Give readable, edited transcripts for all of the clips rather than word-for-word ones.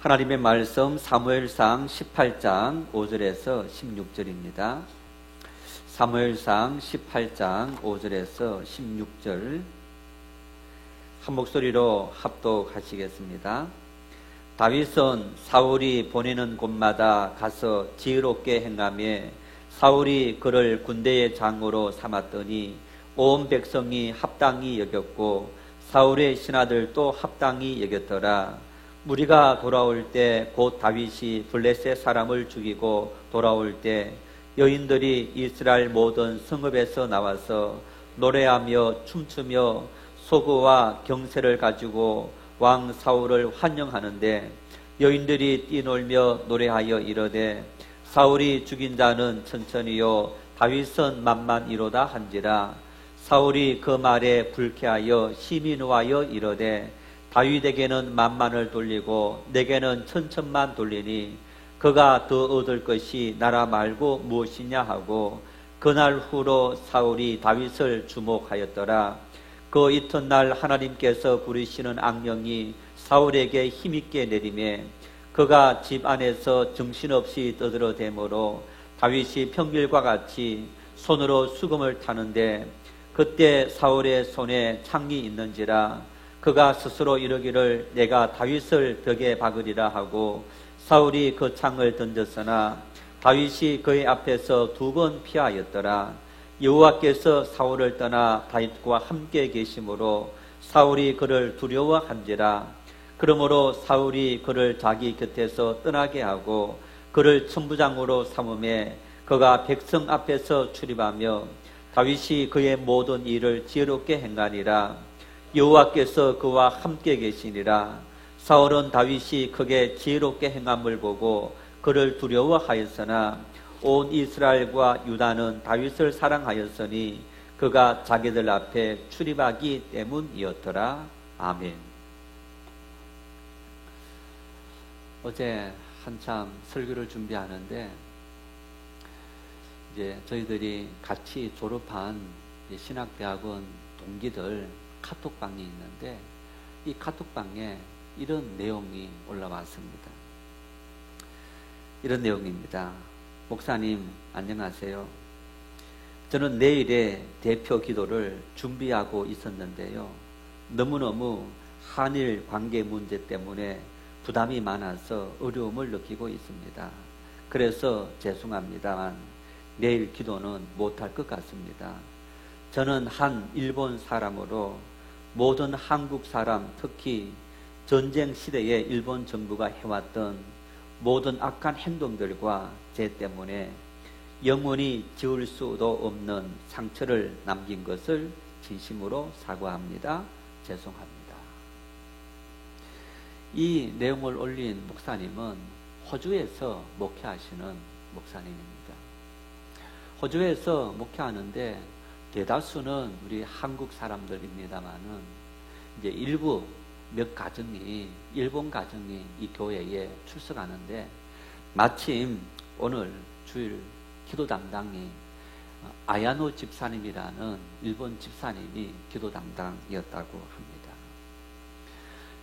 하나님의 말씀 사무엘상 18장 5절에서 16절입니다. 사무엘상 18장 5절에서 16절 한 목소리로 합독하시겠습니다. 다윗은 사울이 보내는 곳마다 가서 지혜롭게 행하며 사울이 그를 군대의 장으로 삼았더니 온 백성이 합당히 여겼고 사울의 신하들도 합당히 여겼더라. 무리가 돌아올 때 곧 다윗이 블레셋 사람을 죽이고 돌아올 때 여인들이 이스라엘 모든 성읍에서 나와서 노래하며 춤추며 소고와 경세를 가지고 왕 사울을 환영하는데 여인들이 뛰놀며 노래하여 이르되 사울이 죽인 자는 천천히요 다윗은 만만이로다 한지라. 사울이 그 말에 불쾌하여 심히 노하여 이르되 다윗에게는 만만을 돌리고 내게는 천천만 돌리니 그가 더 얻을 것이 나라 말고 무엇이냐 하고 그날 후로 사울이 다윗을 주목하였더라. 그 이튿날 하나님께서 부리시는 악령이 사울에게 힘있게 내리매 그가 집 안에서 정신없이 떠들어대므로 다윗이 평일과 같이 손으로 수금을 타는데 그때 사울의 손에 창이 있는지라. 그가 스스로 이르기를 내가 다윗을 벽에 박으리라 하고 사울이 그 창을 던졌으나 다윗이 그의 앞에서 2번 피하였더라. 여호와께서 사울을 떠나 다윗과 함께 계심으로 사울이 그를 두려워한지라. 그러므로 사울이 그를 자기 곁에서 떠나게 하고 그를 천부장으로 삼음에 그가 백성 앞에서 출입하며 다윗이 그의 모든 일을 지혜롭게 행하니라. 여호와께서 그와 함께 계시니라. 사울은 다윗이 크게 지혜롭게 행함을 보고 그를 두려워하였으나 온 이스라엘과 유다는 다윗을 사랑하였으니 그가 자기들 앞에 출입하기 때문이었더라. 아멘. 어제 한참 설교를 준비하는데 이제 저희들이 같이 졸업한 신학대학원 동기들 카톡방이 있는데 이 카톡방에 이런 내용이 올라왔습니다. 이런 내용입니다. 목사님 안녕하세요. 저는 내일의 대표 기도를 준비하고 있었는데요. 너무너무 한일 관계 문제 때문에 부담이 많아서 어려움을 느끼고 있습니다. 그래서 죄송합니다만 내일 기도는 못할 것 같습니다. 저는 한 일본 사람으로 모든 한국 사람, 특히 전쟁 시대에 일본 정부가 해왔던 모든 악한 행동들과 죄 때문에 영원히 지울 수도 없는 상처를 남긴 것을 진심으로 사과합니다. 죄송합니다. 이 내용을 올린 목사님은 호주에서 목회하시는 목사님입니다. 호주에서 목회하는데 대다수는 우리 한국 사람들입니다만은 이제 일부 몇 가정이 일본 가정이 이 교회에 출석하는데 마침 오늘 주일 기도 담당이 아야노 집사님이라는 일본 집사님이 기도 담당이었다고 합니다.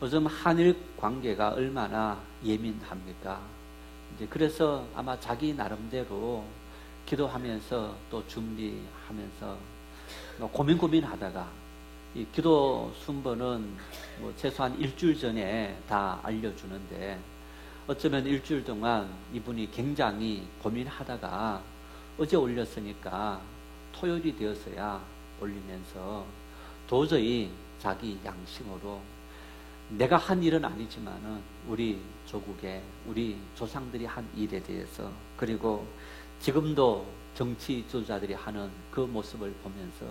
요즘 한일 관계가 얼마나 예민합니까? 이제 그래서 아마 자기 나름대로 기도하면서 또 준비하면서 고민하다가 이 기도 순번은 뭐 최소한 일주일 전에 다 알려주는데 어쩌면 일주일 동안 이분이 굉장히 고민하다가 어제 올렸으니까 토요일이 되었어야 올리면서 도저히 자기 양심으로 내가 한 일은 아니지만은 우리 조국에 우리 조상들이 한 일에 대해서 그리고 지금도 정치 지도자들이 하는 그 모습을 보면서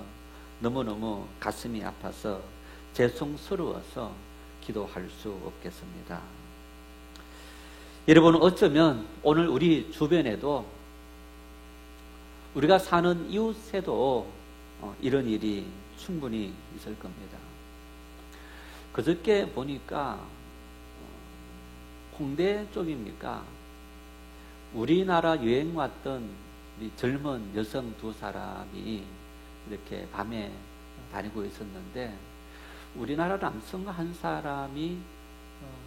너무너무 가슴이 아파서 죄송스러워서 기도할 수 없겠습니다. 여러분 어쩌면 오늘 우리 주변에도 우리가 사는 이웃에도 이런 일이 충분히 있을 겁니다. 그저께 보니까 홍대 쪽입니까? 우리나라 여행 왔던 우리 젊은 여성 2사람이 이렇게 밤에 다니고 있었는데 우리나라 남성 한 사람이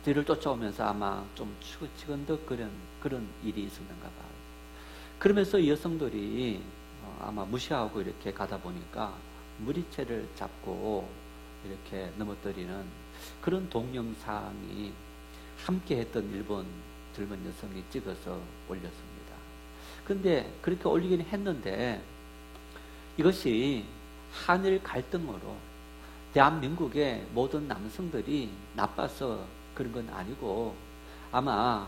뒤를 쫓아오면서 아마 좀 치근치근덕 그런 일이 있었는가 봐요. 그러면서 이 여성들이 아마 무시하고 이렇게 가다 보니까 무리채를 잡고 이렇게 넘어뜨리는 그런 동영상이 함께 했던 일본 젊은 여성이 찍어서 올렸습니다. 근데 그렇게 올리긴 했는데 이것이 한일 갈등으로 대한민국의 모든 남성들이 나빠서 그런 건 아니고 아마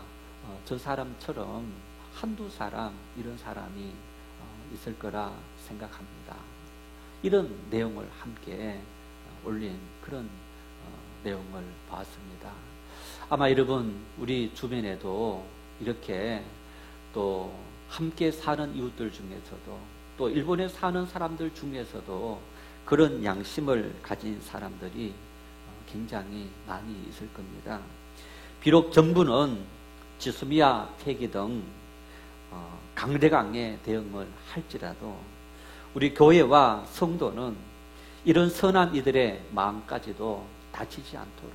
저 사람처럼 한두 사람 이런 사람이 있을 거라 생각합니다. 이런 내용을 함께 올린 그런 내용을 봤습니다. 아마 여러분 우리 주변에도 이렇게 또 함께 사는 이웃들 중에서도 또 일본에 사는 사람들 중에서도 그런 양심을 가진 사람들이 굉장히 많이 있을 겁니다. 비록 정부는 지수미아 폐기 등 강대강의 대응을 할지라도 우리 교회와 성도는 이런 선한 이들의 마음까지도 다치지 않도록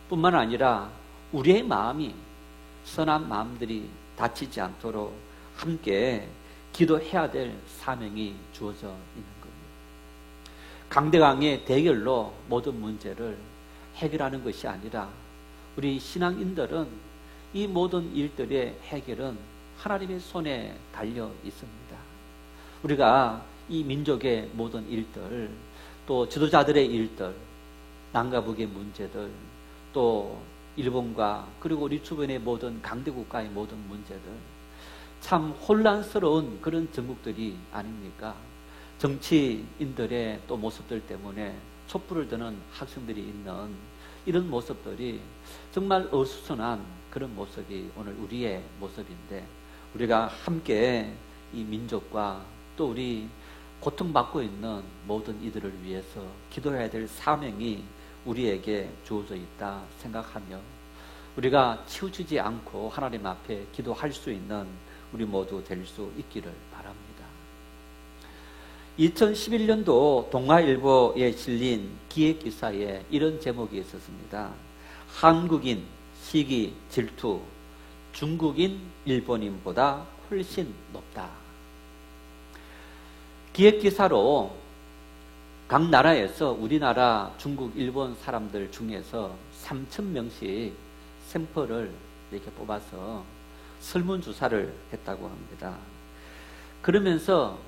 뿐만 아니라 우리의 마음이 선한 마음들이 다치지 않도록 함께 기도해야 될 사명이 주어져 있는 겁니다. 강대강의 대결로 모든 문제를 해결하는 것이 아니라 우리 신앙인들은 이 모든 일들의 해결은 하나님의 손에 달려 있습니다. 우리가 이 민족의 모든 일들, 또 지도자들의 일들, 남과 북의 문제들, 또 일본과 그리고 우리 주변의 모든 강대국가의 모든 문제들, 참 혼란스러운 그런 전국들이 아닙니까? 정치인들의 또 모습들 때문에 촛불을 드는 학생들이 있는 이런 모습들이 정말 어수선한 그런 모습이 오늘 우리의 모습인데 우리가 함께 이 민족과 또 우리 고통받고 있는 모든 이들을 위해서 기도해야 될 사명이 우리에게 주어져 있다 생각하며 우리가 치우치지 않고 하나님 앞에 기도할 수 있는 우리 모두 될 수 있기를 바랍니다. 2011년도 동아일보에 실린 기획기사에 이런 제목이 있었습니다. 한국인 시기 질투, 중국인 일본인보다 훨씬 높다. 기획기사로 각 나라에서 우리나라, 중국, 일본 사람들 중에서 3,000명씩 샘플을 이렇게 뽑아서 설문조사를 했다고 합니다. 그러면서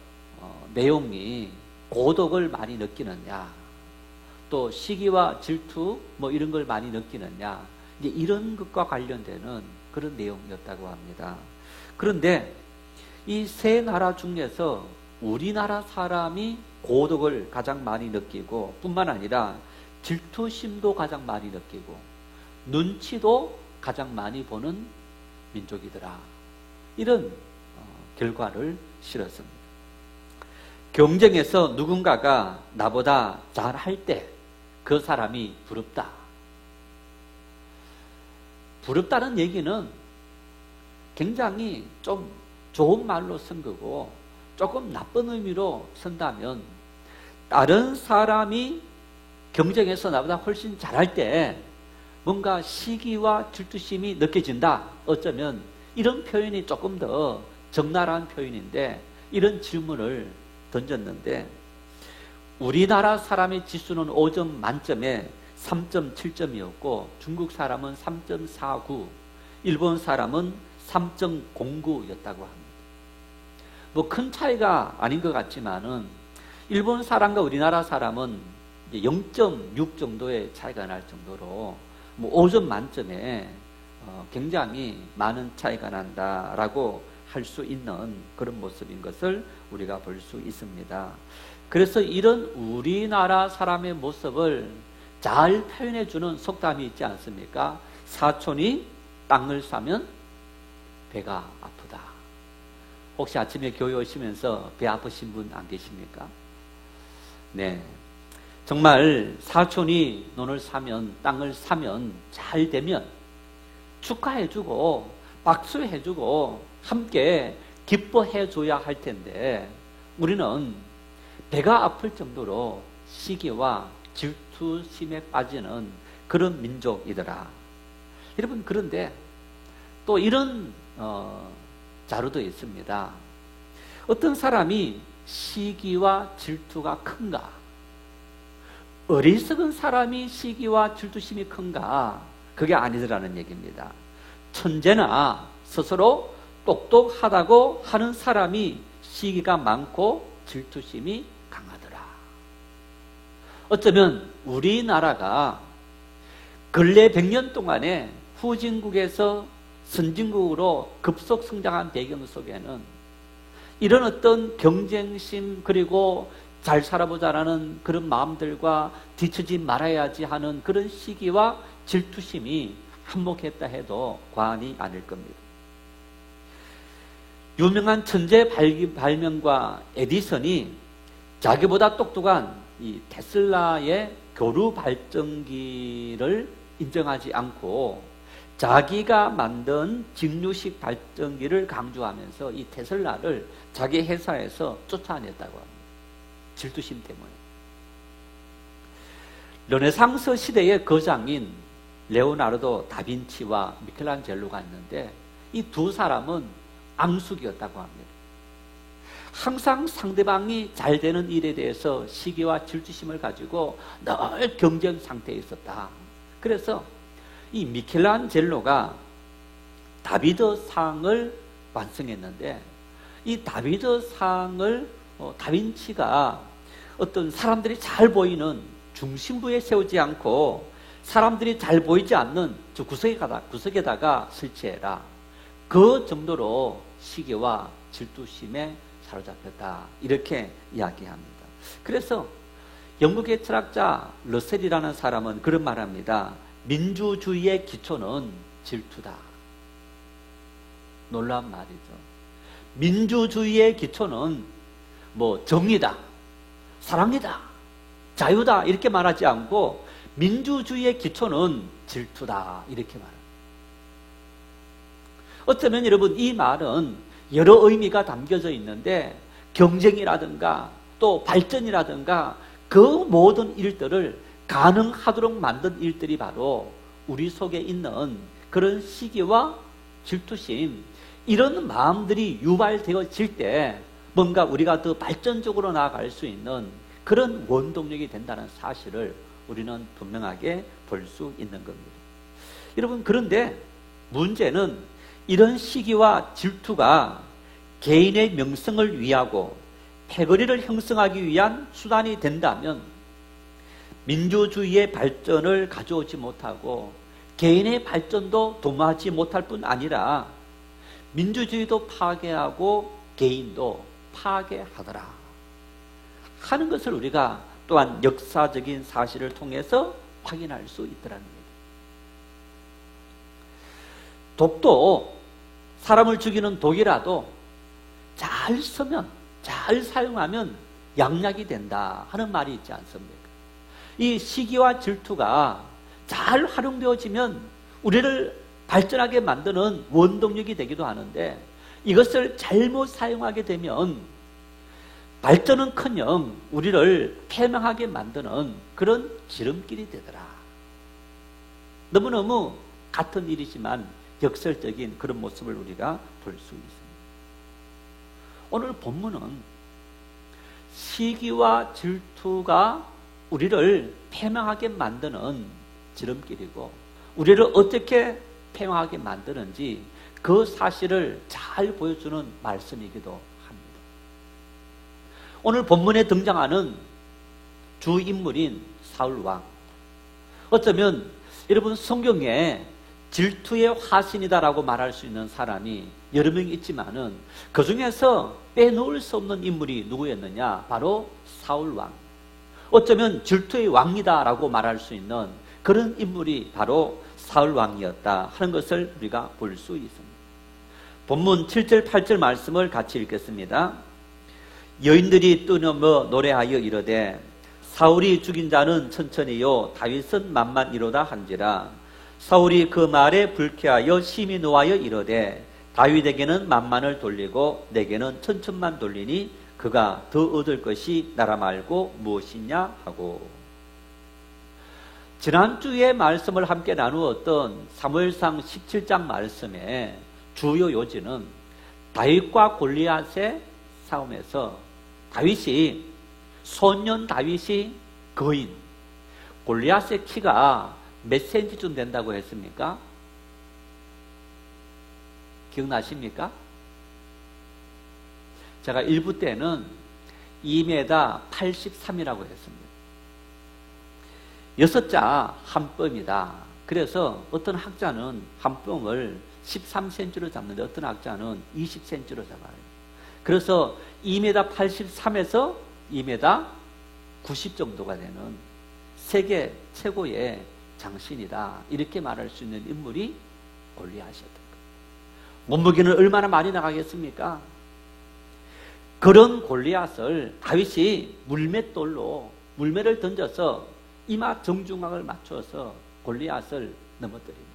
내용이 고독을 많이 느끼느냐, 또 시기와 질투 뭐 이런 걸 많이 느끼느냐, 이제 이런 것과 관련되는 그런 내용이었다고 합니다. 그런데 이 세 나라 중에서 우리나라 사람이 고독을 가장 많이 느끼고 뿐만 아니라 질투심도 가장 많이 느끼고 눈치도 가장 많이 보는 민족이더라. 이런 결과를 실었습니다. 경쟁에서 누군가가 나보다 잘할 때 그 사람이 부럽다. 부럽다는 얘기는 굉장히 좀 좋은 말로 쓴 거고 조금 나쁜 의미로 쓴다면 다른 사람이 경쟁에서 나보다 훨씬 잘할 때 뭔가 시기와 질투심이 느껴진다. 어쩌면 이런 표현이 조금 더 적나라한 표현인데 이런 질문을 던졌는데 우리나라 사람의 지수는 5점 만점에 3.7점이었고 중국 사람은 3.49, 일본 사람은 3.09였다고 합니다. 뭐 큰 차이가 아닌 것 같지만은 일본 사람과 우리나라 사람은 0.6 정도의 차이가 날 정도로 뭐 5점 만점에 굉장히 많은 차이가 난다라고 할 수 있는 그런 모습인 것을 우리가 볼 수 있습니다. 그래서 이런 우리나라 사람의 모습을 잘 표현해주는 속담이 있지 않습니까? 사촌이 땅을 사면 배가 아프다. 혹시 아침에 교회 오시면서 배 아프신 분 안 계십니까? 네. 정말 사촌이 논을 사면, 땅을 사면, 잘 되면 축하해주고 박수해주고 함께 기뻐해줘야 할 텐데 우리는 배가 아플 정도로 시기와 질투심에 빠지는 그런 민족이더라. 여러분, 그런데 또 이런 자료도 있습니다. 어떤 사람이 시기와 질투가 큰가? 어리석은 사람이 시기와 질투심이 큰가? 그게 아니더라는 얘기입니다. 천재나 스스로 똑똑하다고 하는 사람이 시기가 많고 질투심이 강하더라. 어쩌면 우리나라가 근래 100년 동안에 후진국에서 선진국으로 급속 성장한 배경 속에는 이런 어떤 경쟁심, 그리고 잘 살아보자라는 그런 마음들과 뒤처지 말아야지 하는 그런 시기와 질투심이 한몫했다 해도 과언이 아닐 겁니다. 유명한 천재 발명가 에디슨이 자기보다 똑똑한 이 테슬라의 교류 발전기를 인정하지 않고 자기가 만든 직류식 발전기를 강조하면서 이 테슬라를 자기 회사에서 쫓아냈다고 합니다. 질투심 때문에. 르네상스 시대의 거장인 레오나르도 다빈치와 미켈란젤로가 있는데 이 두 사람은 앙숙이었다고 합니다. 항상 상대방이 잘 되는 일에 대해서 시기와 질투심을 가지고 늘 경쟁 상태에 있었다. 그래서 이 미켈란젤로가 다비드상을 완성했는데 이 다비드상을 다빈치가 어떤 사람들이 잘 보이는 중심부에 세우지 않고 사람들이 잘 보이지 않는 저 구석에다가 설치해라. 그 정도로 시기와 질투심에 사로잡혔다. 이렇게 이야기합니다. 그래서 영국의 철학자 러셀이라는 사람은 그런 말합니다. 민주주의의 기초는 질투다. 놀라운 말이죠. 민주주의의 기초는 정의다, 사랑이다, 자유다 이렇게 말하지 않고 민주주의의 기초는 질투다 이렇게 말합니다. 어쩌면 여러분 이 말은 여러 의미가 담겨져 있는데 경쟁이라든가 또 발전이라든가 그 모든 일들을 가능하도록 만든 일들이 바로 우리 속에 있는 그런 시기와 질투심, 이런 마음들이 유발되어질 때 뭔가 우리가 더 발전적으로 나아갈 수 있는 그런 원동력이 된다는 사실을 우리는 분명하게 볼 수 있는 겁니다. 여러분, 그런데 문제는 이런 시기와 질투가 개인의 명성을 위하고 패거리를 형성하기 위한 수단이 된다면 민주주의의 발전을 가져오지 못하고 개인의 발전도 도모하지 못할 뿐 아니라 민주주의도 파괴하고 개인도 파괴하더라 하는 것을 우리가 또한 역사적인 사실을 통해서 확인할 수 있더라는 겁니다. 독도, 사람을 죽이는 독이라도 잘 쓰면, 잘 사용하면 양약이 된다 하는 말이 있지 않습니까? 이 시기와 질투가 잘 활용되어지면 우리를 발전하게 만드는 원동력이 되기도 하는데 이것을 잘못 사용하게 되면 발전은커녕 우리를 패망하게 만드는 그런 지름길이 되더라. 너무너무 같은 일이지만 역설적인 그런 모습을 우리가 볼 수 있습니다. 오늘 본문은 시기와 질투가 우리를 패망하게 만드는 지름길이고 우리를 어떻게 패망하게 만드는지 그 사실을 잘 보여주는 말씀이기도 합니다. 오늘 본문에 등장하는 주인물인 사울왕, 어쩌면 여러분 성경에 질투의 화신이다라고 말할 수 있는 사람이 여러 명 있지만은 그 중에서 빼놓을 수 없는 인물이 누구였느냐? 바로 사울왕. 어쩌면 질투의 왕이다라고 말할 수 있는 그런 인물이 바로 사울왕이었다 하는 것을 우리가 볼 수 있습니다. 본문 7절 8절 말씀을 같이 읽겠습니다. 여인들이 뜨너며 노래하여 이르되 사울이 죽인 자는 천천히요 다윗은 만만이로다 한지라. 사울이 그 말에 불쾌하여 심히 노하여 이르되 다윗에게는 만만을 돌리고 내게는 천천만 돌리니 그가 더 얻을 것이 나라 말고 무엇이냐 하고. 지난주에 말씀을 함께 나누었던 사무엘상 17장 말씀의 주요 요지는 다윗과 골리앗의 싸움에서 소년 다윗이 거인, 골리앗의 키가 몇 센치쯤 된다고 했습니까? 기억나십니까? 제가 1부 때는 2m 83이라고 했습니다. 6자 한 뼘이다. 그래서 어떤 학자는 한 뼘을 13cm로 잡는데 어떤 학자는 20cm로 잡아요. 그래서 2m 83에서 2m 90 정도가 되는 세계 최고의 장신이다. 이렇게 말할 수 있는 인물이 골리앗이었던 거예요. 몸무게는 얼마나 많이 나가겠습니까? 그런 골리앗을 다윗이 물맷돌로 물매를 던져서 이마 정중앙을 맞춰서 골리앗을 넘어뜨립니다.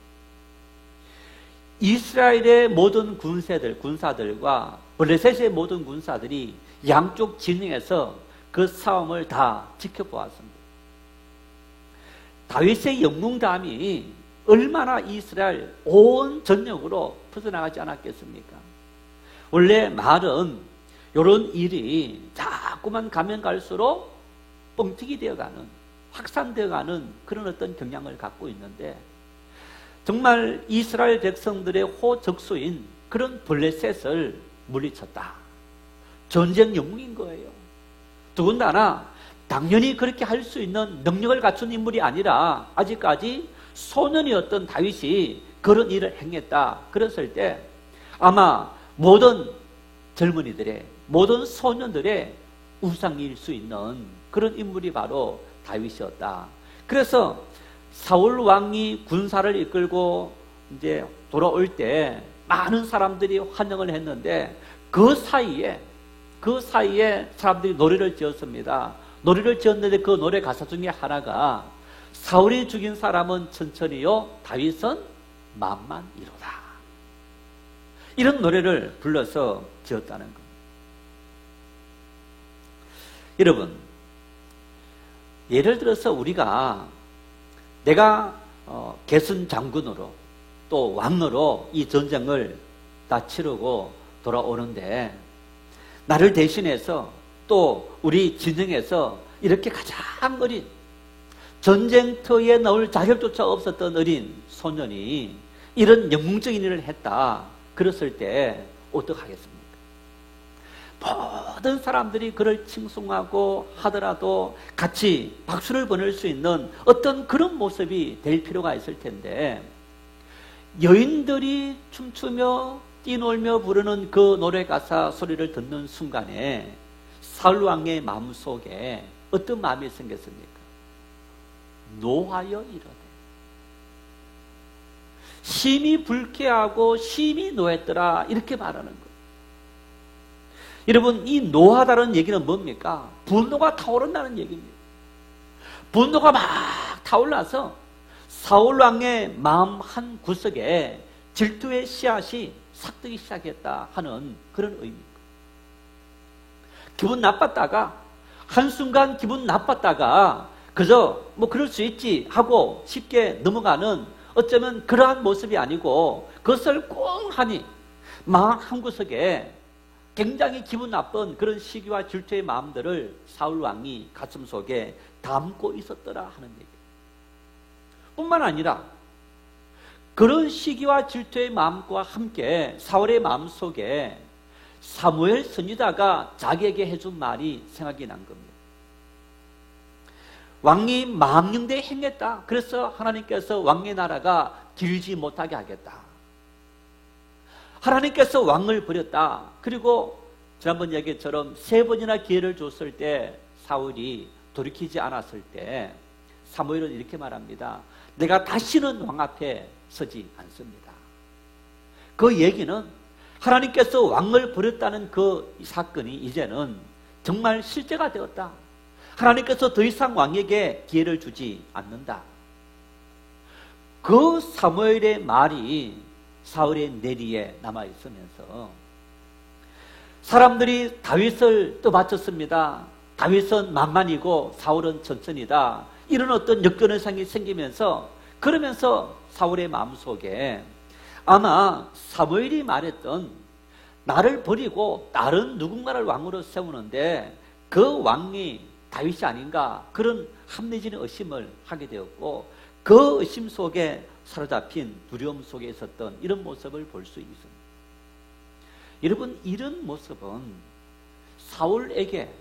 이스라엘의 모든 군사들과 블레셋의 모든 군사들이 양쪽 진영에서 그 싸움을 다 지켜보았습니다. 다윗의 영웅담이 얼마나 이스라엘 온 전역으로 퍼져나가지 않았겠습니까? 원래 말은 이런 일이 자꾸만 가면 갈수록 뻥튀기 되어가는, 확산되어가는 그런 어떤 경향을 갖고 있는데, 정말 이스라엘 백성들의 호적수인 그런 블레셋을 물리쳤다. 전쟁 영웅인 거예요. 더군다나 당연히 그렇게 할 수 있는 능력을 갖춘 인물이 아니라 아직까지 소년이었던 다윗이 그런 일을 행했다. 그랬을 때 아마 모든 젊은이들의, 모든 소년들의 우상일 수 있는 그런 인물이 바로 다윗이었다. 그래서 사울 왕이 군사를 이끌고 이제 돌아올 때 많은 사람들이 환영을 했는데 그 사이에 사람들이 노래를 지었습니다. 노래를 지었는데 그 노래 가사 중에 하나가 사울이 죽인 사람은 천천히요, 다윗은 만만이로다. 이런 노래를 불러서 지었다는 겁니다. 여러분, 예를 들어서 우리가 내가 개순 장군으로 또 왕으로 이 전쟁을 다 치르고 돌아오는데 나를 대신해서 또 우리 진영에서 이렇게 가장 어린, 전쟁터에 나올 자격조차 없었던 어린 소년이 이런 영웅적인 일을 했다. 그랬을 때 어떡하겠습니까? 모든 사람들이 그를 칭송하고 하더라도 같이 박수를 보낼 수 있는 어떤 그런 모습이 될 필요가 있을 텐데, 여인들이 춤추며 뛰놀며 부르는 그 노래 가사 소리를 듣는 순간에 사울 왕의 마음속에 어떤 마음이 생겼습니까? 노하여 이르되, 심히 불쾌하고 심히 노했더라, 이렇게 말하는 거예요. 여러분, 이 노하다는 얘기는 뭡니까? 분노가 타오른다는 얘기입니다. 분노가 막 타올라서 사울 왕의 마음 한 구석에 질투의 씨앗이 싹트기 시작했다 하는 그런 의미입니다. 기분 나빴다가, 한순간 기분 나빴다가 그저 뭐 그럴 수 있지 하고 쉽게 넘어가는, 어쩌면 그러한 모습이 아니고 그것을 꽁하니 마음 한 구석에 굉장히 기분 나쁜 그런 시기와 질투의 마음들을 사울 왕이 가슴속에 담고 있었더라 하는 얘기. 뿐만 아니라 그런 시기와 질투의 마음과 함께 사울의 마음속에 사무엘 선지자가 자기에게 해준 말이 생각이 난 겁니다. 왕이 망령되이 행했다. 그래서 하나님께서 왕의 나라가 길지 못하게 하겠다. 하나님께서 왕을 버렸다. 그리고 지난번 얘기처럼 3번이나 기회를 줬을 때 사울이 돌이키지 않았을 때 사무엘은 이렇게 말합니다. 내가 다시는 왕 앞에 서지 않습니다. 그 얘기는 하나님께서 왕을 버렸다는 그 사건이 이제는 정말 실제가 되었다. 하나님께서 더 이상 왕에게 기회를 주지 않는다. 그 사무엘의 말이 사울의 내리에 남아있으면서 사람들이 다윗을 떠받쳤습니다. 다윗은 만만이고 사울은 천천이다. 이런 어떤 역전현상이 생기면서, 그러면서 사울의 마음속에 아마 사무엘이 말했던 나를 버리고 다른 누군가를 왕으로 세우는데 그 왕이 다윗이 아닌가, 그런 합리적인 의심을 하게 되었고, 그 의심 속에 사로잡힌 두려움 속에 있었던 이런 모습을 볼 수 있습니다. 여러분, 이런 모습은 사울에게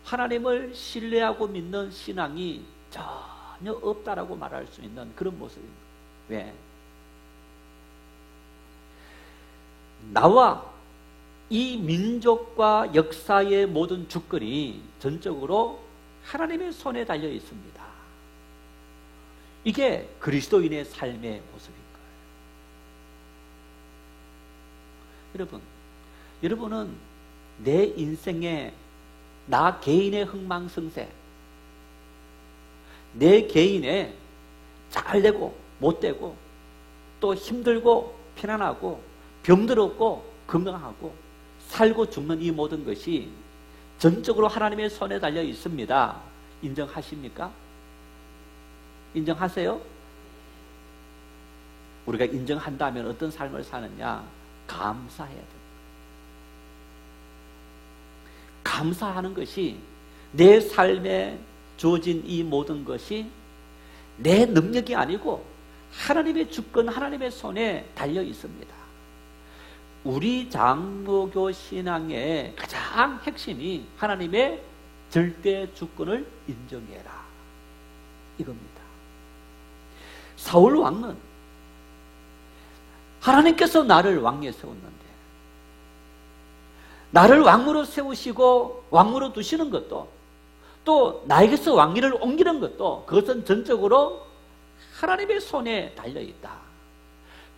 하나님을 신뢰하고 믿는 신앙이 전혀 없다라고 말할 수 있는 그런 모습입니다. 왜? 나와 이 민족과 역사의 모든 주권이 전적으로 하나님의 손에 달려 있습니다. 이게 그리스도인의 삶의 모습인 거예요. 여러분은 내 인생에 나 개인의 흥망성쇠, 내 개인의 잘되고 못되고 또 힘들고 편안하고 병들었고 건강하고 살고 죽는 이 모든 것이 전적으로 하나님의 손에 달려 있습니다. 인정하십니까? 인정하세요? 우리가 인정한다면 어떤 삶을 사느냐? 감사해야 됩니다. 감사하는 것이, 내 삶에 주어진 이 모든 것이 내 능력이 아니고 하나님의 주권, 하나님의 손에 달려 있습니다. 우리 장로교 신앙의 가장 핵심이 하나님의 절대 주권을 인정해라, 이겁니다. 사울 왕은 하나님께서 나를 왕에 세웠는데, 나를 왕으로 세우시고 왕으로 두시는 것도, 또 나에게서 왕위를 옮기는 것도, 그것은 전적으로 하나님의 손에 달려있다.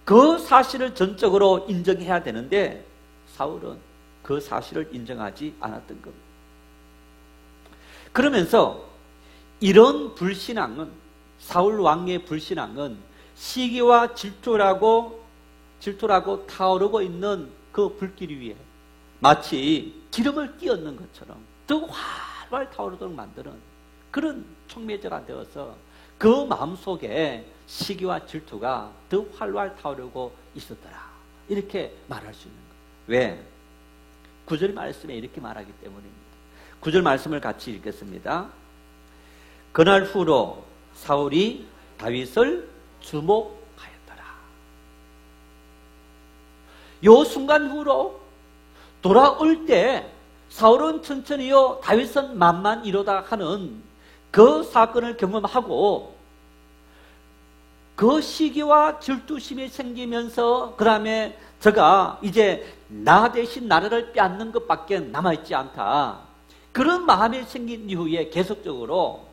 그 사실을 전적으로 인정해야 되는데 사울은 그 사실을 인정하지 않았던 겁니다. 그러면서 이런 불신앙은, 사울 왕의 불신앙은 시기와 질투라고 타오르고 있는 그 불길 위에 마치 기름을 끼얹는 것처럼 더 활활 타오르도록 만드는 그런 촉매제가 되어서 그 마음속에 시기와 질투가 더 활활 타오르고 있었더라, 이렇게 말할 수 있는 거예요. 왜? 9절 말씀에 이렇게 말하기 때문입니다. 9절 말씀을 같이 읽겠습니다. 그날 후로 사울이 다윗을 주목하였더라. 요 순간 후로 돌아올 때 사울은 천천히요, 다윗은 만만 이루다 하는 그 사건을 경험하고 그 시기와 질투심이 생기면서 그 다음에 저가 이제 나 대신 나라를 빼앗는 것밖에 남아있지 않다, 그런 마음이 생긴 이후에 계속적으로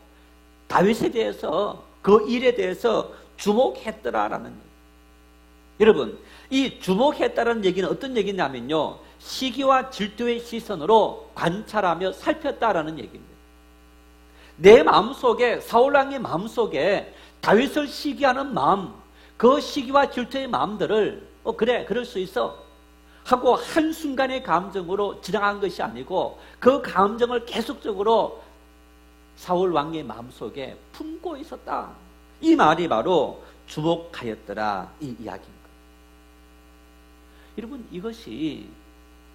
다윗에 대해서, 그 일에 대해서 주목했더라라는 얘기예요. 여러분, 이 주목했다라는 얘기는 어떤 얘기냐면요, 시기와 질투의 시선으로 관찰하며 살폈다라는 얘기입니다. 내 마음속에, 사울왕의 마음속에 다윗을 시기하는 마음, 그 시기와 질투의 마음들을 그래, 그럴 수 있어 하고 한순간의 감정으로 지나간 것이 아니고 그 감정을 계속적으로 사울왕의 마음속에 품고 있었다, 이 말이 바로 주목하였더라, 이 이야기인 거예요. 여러분, 이것이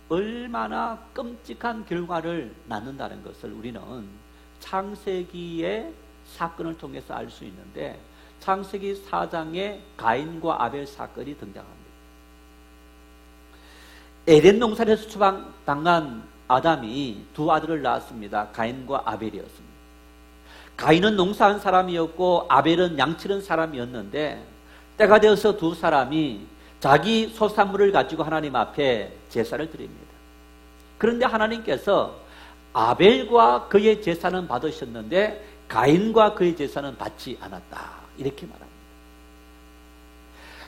얼마나 끔찍한 결과를 낳는다는 것을 우리는 창세기의 사건을 통해서 알 수 있는데, 창세기 4장에 가인과 아벨 사건이 등장합니다. 에덴 농산에서 추방당한 아담이 두 아들을 낳았습니다. 가인과 아벨이었습니다. 가인은 농사한 사람이었고 아벨은 양치는 사람이었는데, 때가 되어서 두 사람이 자기 소산물을 가지고 하나님 앞에 제사를 드립니다. 그런데 하나님께서 아벨과 그의 제사는 받으셨는데 가인과 그의 제사는 받지 않았다, 이렇게 말합니다.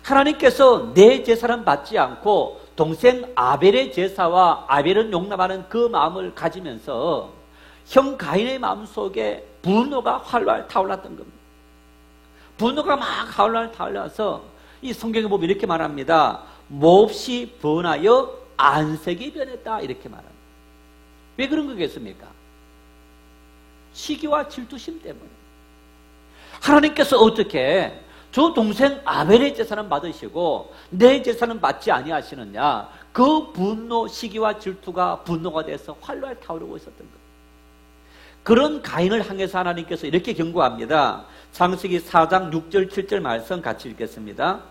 하나님께서 내 제사는 받지 않고 동생 아벨의 제사와 아벨은 용납하는 그 마음을 가지면서 형 가인의 마음속에 분노가 활활 타올랐던 겁니다. 분노가 막 활활 타올라서 이 성경에 보면 이렇게 말합니다. 몹시 분하여 안색이 변했다, 이렇게 말합니다. 왜 그런 거겠습니까? 시기와 질투심 때문에. 하나님께서 어떻게 저 동생 아벨의 제사는 받으시고 내 제사는 받지 아니하시느냐? 그 분노, 시기와 질투가 분노가 돼서 활활 타오르고 있었던 것. 그런 가인을 향해서 하나님께서 이렇게 경고합니다. 창세기 4장 6절 7절 말씀 같이 읽겠습니다.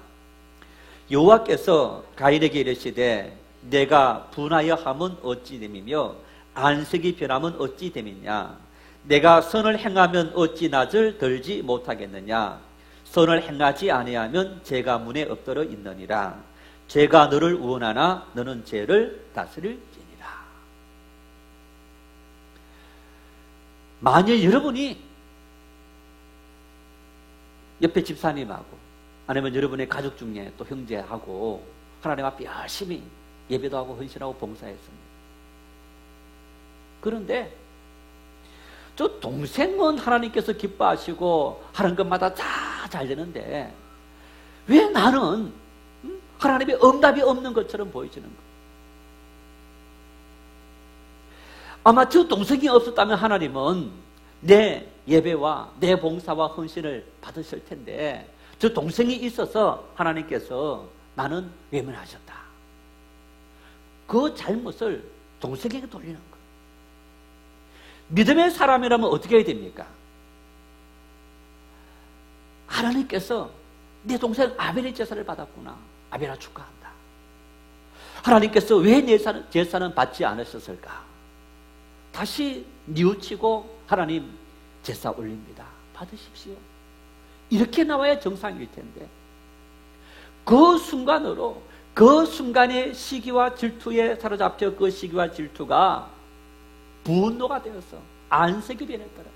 여호와께서 가인에게 이르시되 내가 분하여 함은 어찌 됨이며 안색이 변함은 어찌 됨이냐? 내가 선을 행하면 어찌 낯을 들지 못하겠느냐? 선을 행하지 아니하면 죄가 문에 엎드러 있느니라. 죄가 너를 원하나 너는 죄를 다스릴지니라. 만일 여러분이 옆에 집사님하고 아니면 여러분의 가족 중에 또 형제하고 하나님 앞에 열심히 예배도 하고 헌신하고 봉사했습니다. 그런데 저 동생은 하나님께서 기뻐하시고 하는 것마다 다 잘 되는데 왜 나는 하나님의 응답이 없는 것처럼 보여지는 것? 아마 저 동생이 없었다면 하나님은 내 예배와 내 봉사와 헌신을 받으실 텐데 저 동생이 있어서 하나님께서 나는 외면하셨다. 그 잘못을 동생에게 돌리는 것. 믿음의 사람이라면 어떻게 해야 됩니까? 하나님께서 내 동생 아벨의 제사를 받았구나. 아벨아 축하한다. 하나님께서 왜 내 제사는 받지 않으셨을까? 다시 뉘우치고 하나님 제사 올립니다. 받으십시오. 이렇게 나와야 정상일 텐데 그 순간으로 그 순간의 시기와 질투에 사로잡혀 그 시기와 질투가 분노가 되어서 안색이 변했더라.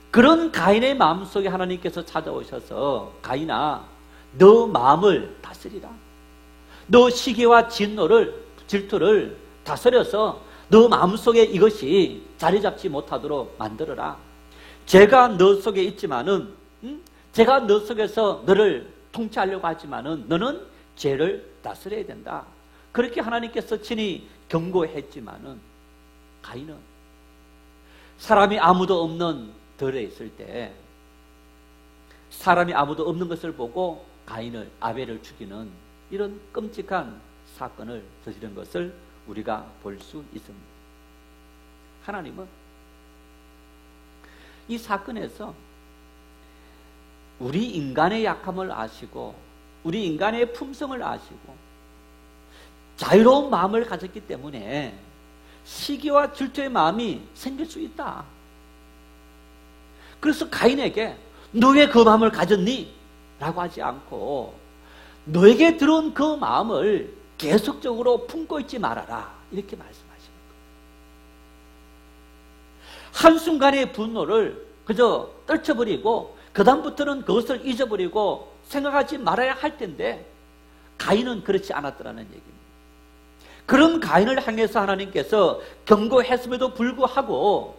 그런 가인의 마음속에 하나님께서 찾아오셔서 가인아 너 마음을 다스리라. 너 시기와 질투를 다스려서 너 마음속에 이것이 자리 잡지 못하도록 만들어라. 죄가 너 속에 있지만은 죄가 너 속에서 너를 통치하려고 하지만은 너는 죄를 다스려야 된다. 그렇게 하나님께서 친히 경고했지만은 가인은 사람이 아무도 없는 들에 있을 때 사람이 아무도 없는 것을 보고 가인을 아벨을 죽이는 이런 끔찍한 사건을 저지른 것을 우리가 볼 수 있습니다. 하나님은 이 사건에서 우리 인간의 약함을 아시고 우리 인간의 품성을 아시고 자유로운 마음을 가졌기 때문에 시기와 질투의 마음이 생길 수 있다. 그래서 가인에게 너 왜 그 마음을 가졌니? 라고 하지 않고 너에게 들어온 그 마음을 계속적으로 품고 있지 말아라. 이렇게 말씀하시는 거예요. 한순간의 분노를 그저 떨쳐버리고 그 다음부터는 그것을 잊어버리고 생각하지 말아야 할 텐데 가인은 그렇지 않았더라는 얘기입니다. 그런 가인을 향해서 하나님께서 경고했음에도 불구하고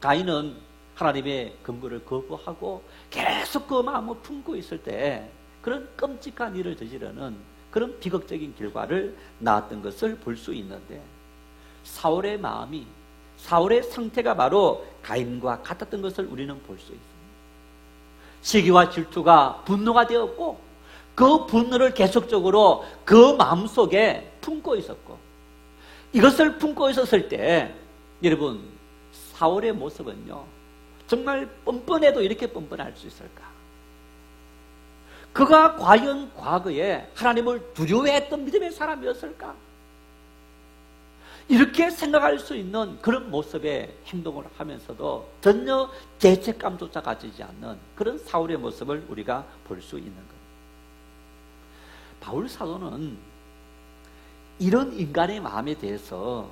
가인은 하나님의 경고를 거부하고 계속 그 마음을 품고 있을 때 그런 끔찍한 일을 저지르는 그런 비극적인 결과를 낳았던 것을 볼 수 있는데 사울의 마음이 사울의 상태가 바로 가인과 같았던 것을 우리는 볼 수 있습니다. 시기와 질투가 분노가 되었고 그 분노를 계속적으로 그 마음속에 품고 있었고 이것을 품고 있었을 때 여러분 사울의 모습은요 정말 뻔뻔해도 이렇게 뻔뻔할 수 있을까? 그가 과연 과거에 하나님을 두려워했던 믿음의 사람이었을까? 이렇게 생각할 수 있는 그런 모습의 행동을 하면서도 전혀 죄책감조차 가지지 않는 그런 사울의 모습을 우리가 볼 수 있는 것. 바울 사도는 이런 인간의 마음에 대해서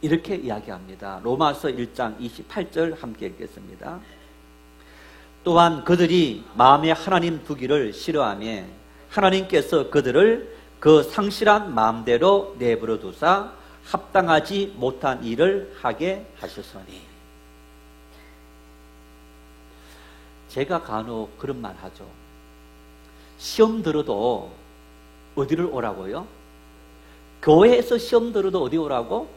이렇게 이야기합니다. 로마서 1장 28절 함께 읽겠습니다. 또한 그들이 마음에 하나님 두기를 싫어하며 하나님께서 그들을 그 상실한 마음대로 내버려 두사 합당하지 못한 일을 하게 하셨으니. 제가 간혹 그런 말 하죠. 시험 들어도 어디를 오라고요? 교회에서 시험 들어도 어디 오라고?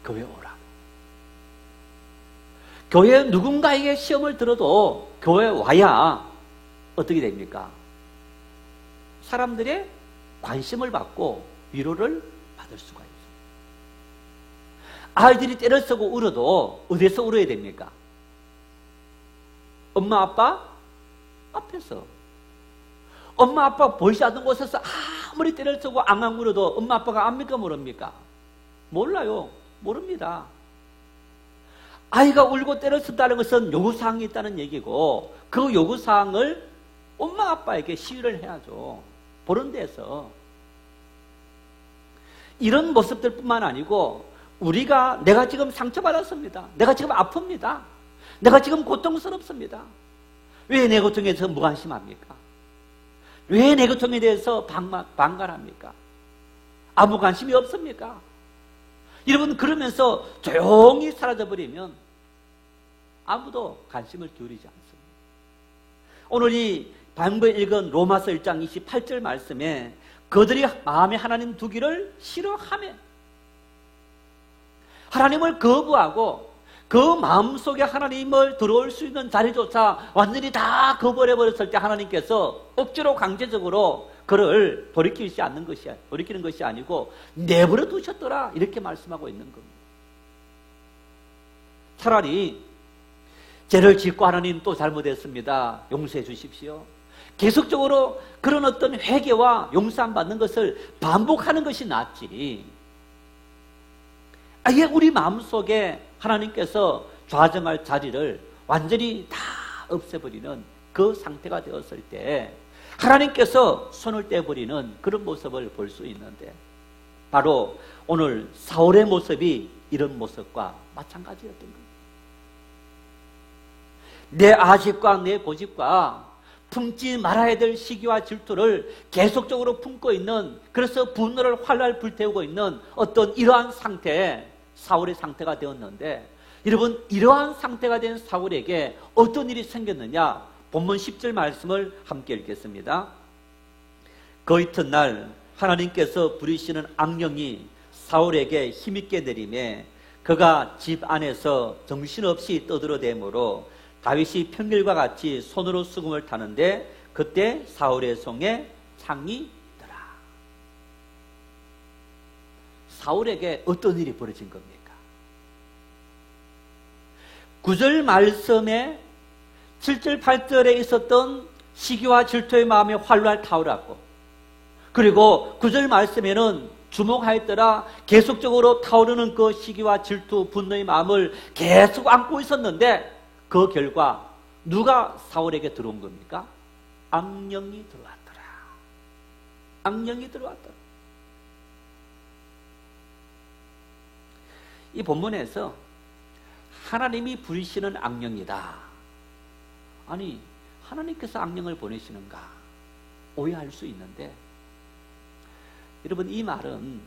교회 오라고. 교회 누군가에게 시험을 들어도 교회 와야 어떻게 됩니까? 사람들의 관심을 받고 위로를 받을 수가 있어요. 아이들이 때를 쓰고 울어도 어디서 울어야 됩니까? 엄마 아빠 앞에서. 엄마 아빠 보이지 않는 곳에서 아무리 때를 쓰고 앙앙 울어도 엄마 아빠가 압니까 모릅니까? 몰라요. 모릅니다. 아이가 울고 때를 쓴다는 것은 요구사항이 있다는 얘기고 그 요구사항을 엄마 아빠에게 시위를 해야죠. 보는 데서. 이런 모습들 뿐만 아니고 내가 지금 상처받았습니다. 내가 지금 아픕니다. 내가 지금 고통스럽습니다. 왜 내 고통에 대해서 무관심합니까? 왜 내 고통에 대해서 방관합니까? 아무 관심이 없습니까? 여러분, 그러면서 조용히 사라져버리면 아무도 관심을 기울이지 않습니다. 오늘 이 방금 읽은 로마서 1장 28절 말씀에 그들이 마음에 하나님 두기를 싫어하며 하나님을 거부하고 그 마음속에 하나님을 들어올 수 있는 자리조차 완전히 다 거부해버렸을 때 하나님께서 억지로 강제적으로 그를 돌이키는 것이 아니고 내버려 두셨더라 이렇게 말씀하고 있는 겁니다. 차라리 죄를 짓고 하나님 또 잘못했습니다. 용서해 주십시오. 계속적으로 그런 어떤 회개와 용서함 받는 것을 반복하는 것이 낫지. 아예 우리 마음속에 하나님께서 좌정할 자리를 완전히 다 없애버리는 그 상태가 되었을 때 하나님께서 손을 떼버리는 그런 모습을 볼 수 있는데 바로 오늘 사울의 모습이 이런 모습과 마찬가지였던 겁니다. 내 아집과 내 고집과 품지 말아야 될 시기와 질투를 계속적으로 품고 있는, 그래서 분노를 활활 불태우고 있는 어떤 이러한 상태에 사울의 상태가 되었는데, 여러분, 이러한 상태가 된 사울에게 어떤 일이 생겼느냐? 본문 10절 말씀을 함께 읽겠습니다. 그 이튿날 하나님께서 부리시는 악령이 사울에게 힘있게 내림에 그가 집 안에서 정신없이 떠들어대므로 다윗이 평일과 같이 손으로 수금을 타는데 그때 사울의 손에 창이 있더라. 사울에게 어떤 일이 벌어진 겁니까? 9절 말씀에 7절 8절에 있었던 시기와 질투의 마음이 활활 타오랐고, 그리고 9절 말씀에는 주목하였더라, 계속적으로 타오르는 그 시기와 질투, 분노의 마음을 계속 안고 있었는데 그 결과 누가 사울에게 들어온 겁니까? 악령이 들어왔더라. 악령이 들어왔더라. 이 본문에서 하나님이 부리시는 악령이다. 아니, 하나님께서 악령을 보내시는가? 오해할 수 있는데, 여러분, 이 말은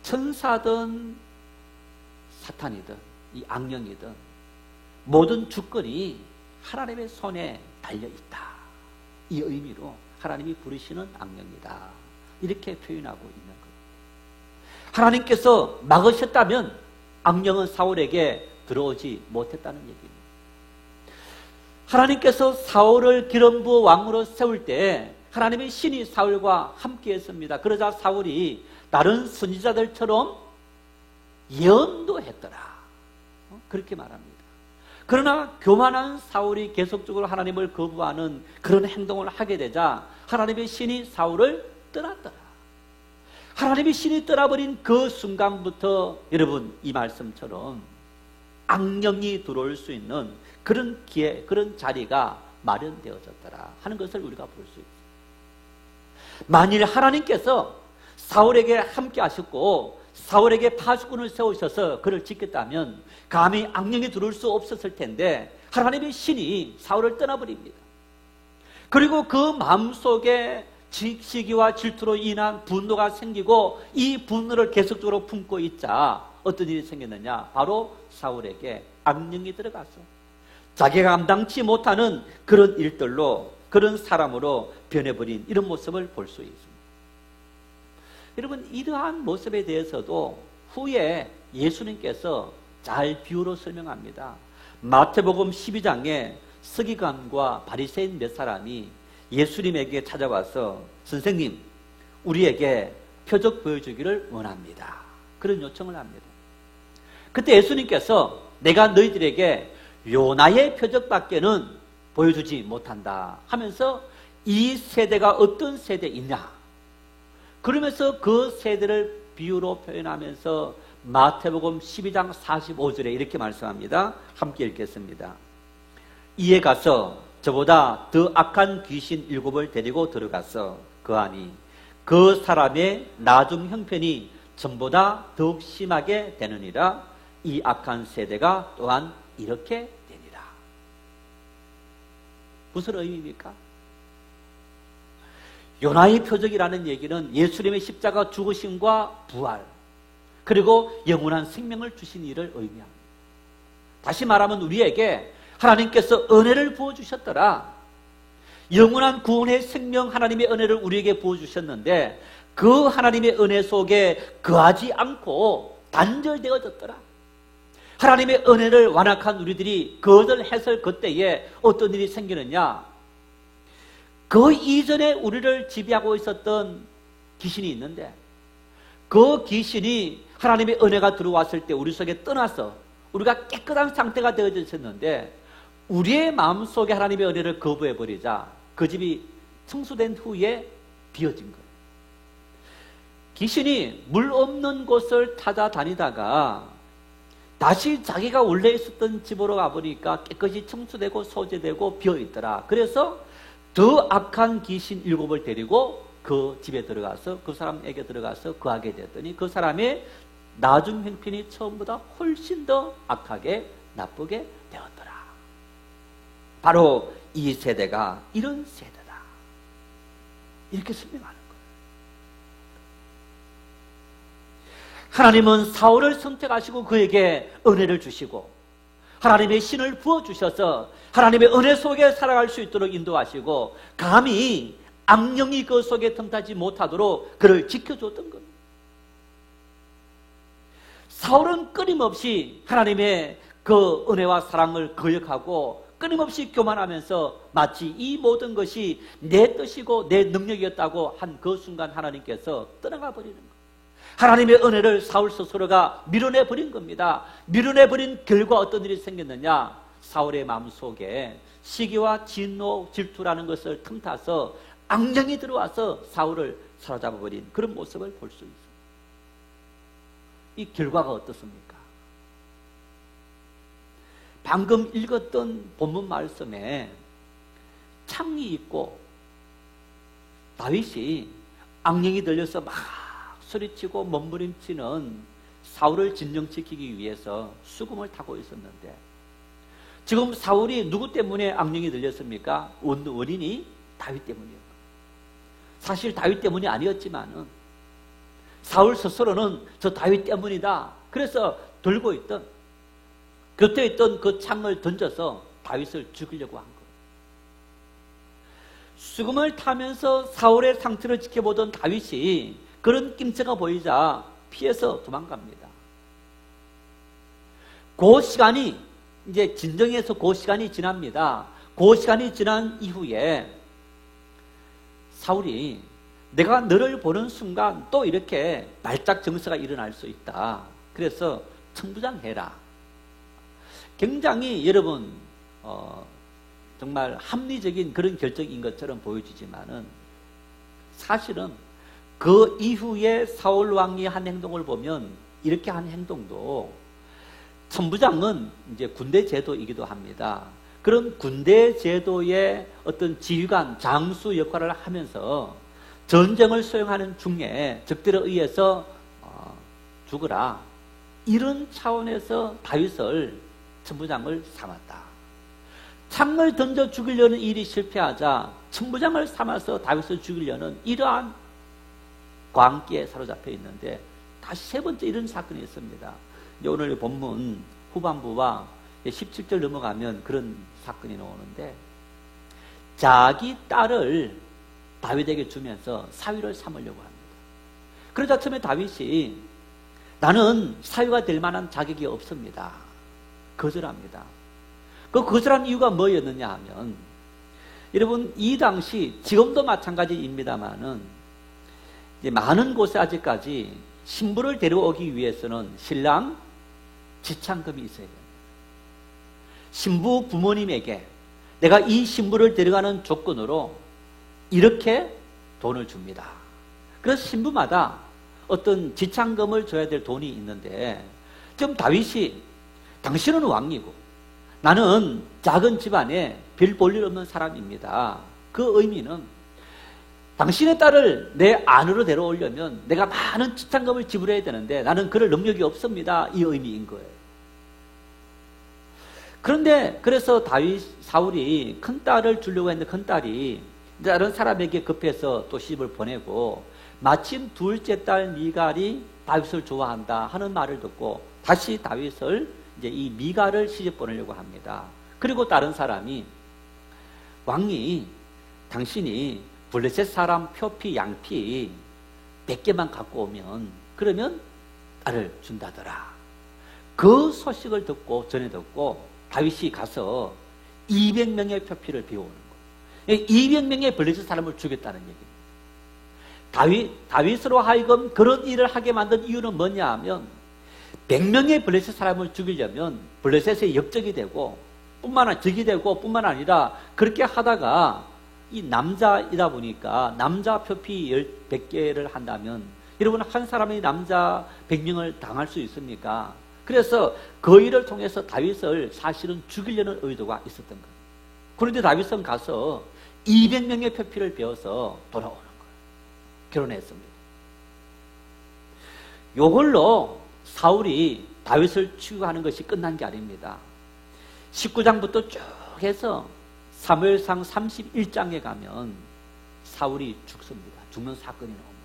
천사든 사탄이든 이 악령이든 모든 주권이 하나님의 손에 달려있다. 이 의미로 하나님이 부르시는 악령이다. 이렇게 표현하고 있는 겁니다. 하나님께서 막으셨다면 악령은 사울에게 들어오지 못했다는 얘기입니다. 하나님께서 사울을 기름 부어 왕으로 세울 때 하나님의 신이 사울과 함께 했습니다. 그러자 사울이 다른 선지자들처럼 예언도 했더라. 그렇게 말합니다. 그러나 교만한 사울이 계속적으로 하나님을 거부하는 그런 행동을 하게 되자 하나님의 신이 사울을 떠났더라. 하나님의 신이 떠나버린 그 순간부터 여러분, 이 말씀처럼 악령이 들어올 수 있는 그런 기회, 그런 자리가 마련되어졌더라 하는 것을 우리가 볼 수 있습니다. 만일 하나님께서 사울에게 함께 하셨고 사울에게 파수꾼을 세우셔서 그를 지켰다면 감히 악령이 들어올 수 없었을 텐데 하나님의 신이 사울을 떠나버립니다. 그리고 그 마음속에 시기와 질투로 인한 분노가 생기고 이 분노를 계속적으로 품고 있자 어떤 일이 생겼느냐? 바로 사울에게 악령이 들어가서 자기가 감당치 못하는 그런 일들로, 그런 사람으로 변해버린 이런 모습을 볼 수 있습니다. 여러분, 이러한 모습에 대해서도 후에 예수님께서 잘 비유로 설명합니다. 마태복음 12장에 서기관과 바리새인 몇 사람이 예수님에게 찾아와서 선생님, 우리에게 표적 보여주기를 원합니다. 그런 요청을 합니다. 그때 예수님께서 내가 너희들에게 요나의 표적밖에는 보여주지 못한다 하면서 이 세대가 어떤 세대이냐, 그러면서 그 세대를 비유로 표현하면서 마태복음 12장 45절에 이렇게 말씀합니다. 함께 읽겠습니다. 이에 가서 저보다 더 악한 귀신 7을 데리고 들어가서 거하니 그 사람의 나중 형편이 전보다 더욱 심하게 되느니라. 이 악한 세대가 또한 이렇게 되니라. 무슨 의미입니까? 요나의 표적이라는 얘기는 예수님의 십자가 죽으심과 부활, 그리고 영원한 생명을 주신 일을 의미합니다. 다시 말하면 우리에게 하나님께서 은혜를 부어주셨더라. 영원한 구원의 생명, 하나님의 은혜를 우리에게 부어주셨는데 그 하나님의 은혜 속에 거하지 않고 단절되어졌더라. 하나님의 은혜를 완악한 우리들이 거절했을 그때에 어떤 일이 생기느냐, 그 이전에 우리를 지배하고 있었던 귀신이 있는데 그 귀신이 하나님의 은혜가 들어왔을 때 우리 속에 떠나서 우리가 깨끗한 상태가 되어져 있었는데 우리의 마음속에 하나님의 은혜를 거부해버리자 그 집이 청소된 후에 비어진 거예요. 귀신이 물 없는 곳을 찾아다니다가 다시 자기가 원래 있었던 집으로 가보니까 깨끗이 청소되고 소재되고 비어있더라. 그래서 더 악한 귀신 7을 데리고 그 집에 들어가서 그 사람에게 들어가서 거하게 됐더니 그 사람의 나중 형편이 처음보다 훨씬 더 악하게 나쁘게 되었더라. 바로 이 세대가 이런 세대다. 이렇게 설명하는 거예요. 하나님은 사울을 선택하시고 그에게 은혜를 주시고 하나님의 신을 부어주셔서 하나님의 은혜 속에 살아갈 수 있도록 인도하시고 감히 악령이 그 속에 틈타지 못하도록 그를 지켜줬던 겁니다. 사울은 끊임없이 하나님의 그 은혜와 사랑을 거역하고 끊임없이 교만하면서 마치 이 모든 것이 내 뜻이고 내 능력이었다고 한 그 순간 하나님께서 떠나가 버리는 거예요. 하나님의 은혜를 사울 스스로가 밀어내버린 겁니다. 밀어내버린 결과 어떤 일이 생겼느냐, 사울의 마음속에 시기와 진노, 질투라는 것을 틈타서 악령이 들어와서 사울을 사로잡아버린 그런 모습을 볼 수 있습니다. 이 결과가 어떻습니까? 방금 읽었던 본문 말씀에 창이 있고 다윗이 악령이 들려서 막 소리치고 몸부림치는 사울을 진정시키기 위해서 수금을 타고 있었는데 지금 사울이 누구 때문에 악령이 들렸습니까? 원인이 다윗 때문이었고, 사실 다윗 때문이 아니었지만은 사울 스스로는 저 다윗 때문이다. 그래서 들고 있던, 곁에 있던 그 창을 던져서 다윗을 죽이려고 한 거예요. 수금을 타면서 사울의 상태를 지켜보던 다윗이 그런 낌새가 보이자 피해서 도망갑니다. 그 시간이 이제 진정해서 그 시간이 지납니다. 그 시간이 지난 이후에 사울이 내가 너를 보는 순간 또 이렇게 발작 정서가 일어날 수 있다. 그래서 청부장해라. 굉장히 여러분 정말 합리적인 그런 결정인 것처럼 보여지지만은 사실은 그 이후에 사울 왕이 한 행동을 보면 이렇게 한 행동도, 천부장은 이제 군대 제도이기도 합니다. 그런 군대 제도의 어떤 지휘관, 장수 역할을 하면서 전쟁을 수행하는 중에 적들에 의해서 죽어라, 이런 차원에서 다윗을 천부장을 삼았다. 창을 던져 죽이려는 일이 실패하자 천부장을 삼아서 다윗을 죽이려는 이러한 광기에 사로잡혀 있는데 다시 세 번째 이런 사건이 있습니다. 이제 오늘 본문 후반부와 17절 넘어가면 그런 사건이 나오는데, 자기 딸을 다윗에게 주면서 사위를 삼으려고 합니다. 그러자 처음에 다윗이 나는 사유가 될 만한 자격이 없습니다. 거절합니다. 그 거절한 이유가 뭐였느냐 하면, 여러분, 이 당시, 지금도 마찬가지입니다만은, 이제 많은 곳에 아직까지 신부를 데려오기 위해서는 신랑 지참금이 있어야 됩니다. 신부 부모님에게 내가 이 신부를 데려가는 조건으로 이렇게 돈을 줍니다. 그래서 신부마다 어떤 지참금을 줘야 될 돈이 있는데, 지금 다윗이 당신은 왕이고 나는 작은 집안에 별 볼 일 없는 사람입니다. 그 의미는 당신의 딸을 내 안으로 데려오려면 내가 많은 지참금을 지불해야 되는데 나는 그럴 능력이 없습니다. 이 의미인 거예요. 그런데 그래서 사울이 큰 딸을 주려고 했는데 큰 딸이 다른 사람에게 급해서 또 시집을 보내고, 마침 둘째 딸 미갈이 다윗을 좋아한다 하는 말을 듣고 다시 다윗을 이제 이 미갈을 시집 보내려고 합니다. 그리고 다른 사람이, 왕이 당신이 블레셋 사람 표피 양피 100개만 갖고 오면 그러면 딸을 준다더라. 그 소식을 전해 듣고 다윗이 가서 200명의 표피를 비워오는 거예요. 200명의 블레셋 사람을 죽였다는 얘기입니다. 다윗으로 하여금 그런 일을 하게 만든 이유는 뭐냐 하면, 100명의 블레셋 사람을 죽이려면 블레셋의 역적이 되고 적이 되고 뿐만 아니라, 그렇게 하다가 이 남자이다 보니까 남자 표피 100개를 한다면 여러분, 한 사람이 남자 100명을 당할 수 있습니까? 그래서 그 일을 통해서 다윗을 사실은 죽이려는 의도가 있었던 거예요. 그런데 다윗은 가서 200명의 표피를 베어서 돌아오는 거예요. 결혼했습니다. 이걸로 사울이 다윗을 추구하는 것이 끝난 게 아닙니다. 19장부터 쭉 해서 사무엘상 31장에 가면 사울이 죽습니다. 죽는 사건이 나옵니다.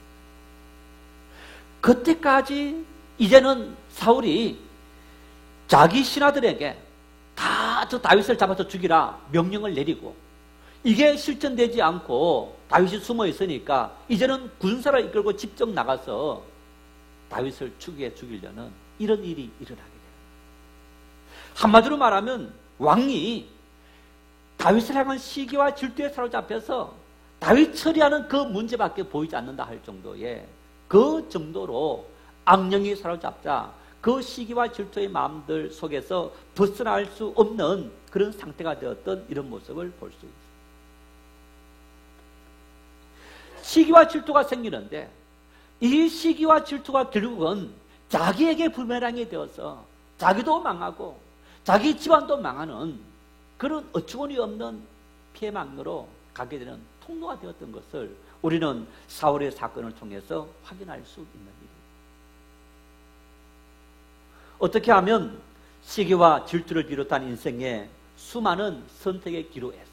그때까지 이제는 사울이 자기 신하들에게 다 저 다윗을 잡아서 죽이라 명령을 내리고, 이게 실천되지 않고 다윗이 숨어 있으니까 이제는 군사를 이끌고 직접 나가서 다윗을 죽이려는 이런 일이 일어나게 돼요. 한마디로 말하면 왕이 다윗을 향한 시기와 질투에 사로잡혀서 다윗 처리하는 그 문제밖에 보이지 않는다 할 정도의, 그 정도로 악령이 사로잡자 그 시기와 질투의 마음들 속에서 벗어날 수 없는 그런 상태가 되었던 이런 모습을 볼 수 있습니다. 시기와 질투가 생기는데, 이 시기와 질투가 결국은 자기에게 부메랑이 되어서 자기도 망하고 자기 집안도 망하는 그런 어처구니 없는 피해망로로 가게 되는 통로가 되었던 것을 우리는 사울의 사건을 통해서 확인할 수 있는 일입니다. 어떻게 하면 시기와 질투를 비롯한 인생에 수많은 선택의 기로에서